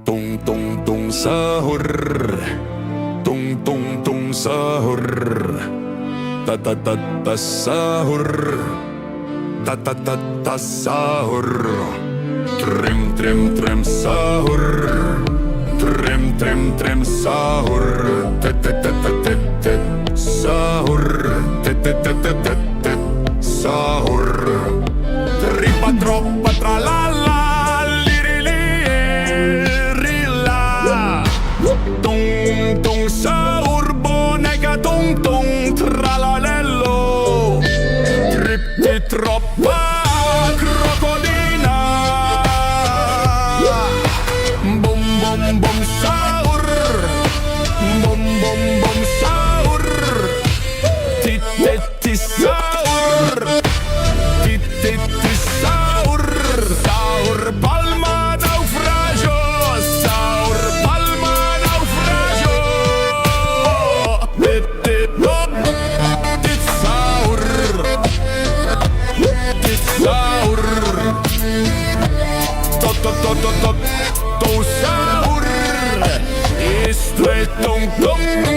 Tung tung tung sahur, tung tung tung sahur, ta ta ta ta sahur, ta ta ta ta sahur, trim trim trim sahur, trim trim trim sahur, te te te te te te sahur, te te te te te te sahur, tripa troppa tra la la. Tung tung sahur boneka tung tung tralalello, tripti troppa crocodina. Bum bum bum sahur, bum bum bum sahur, ti sahur, ti sahur, sahur palma naufragio, sahur palma naufragio, ti sahur, to sahur, isto é tung tung.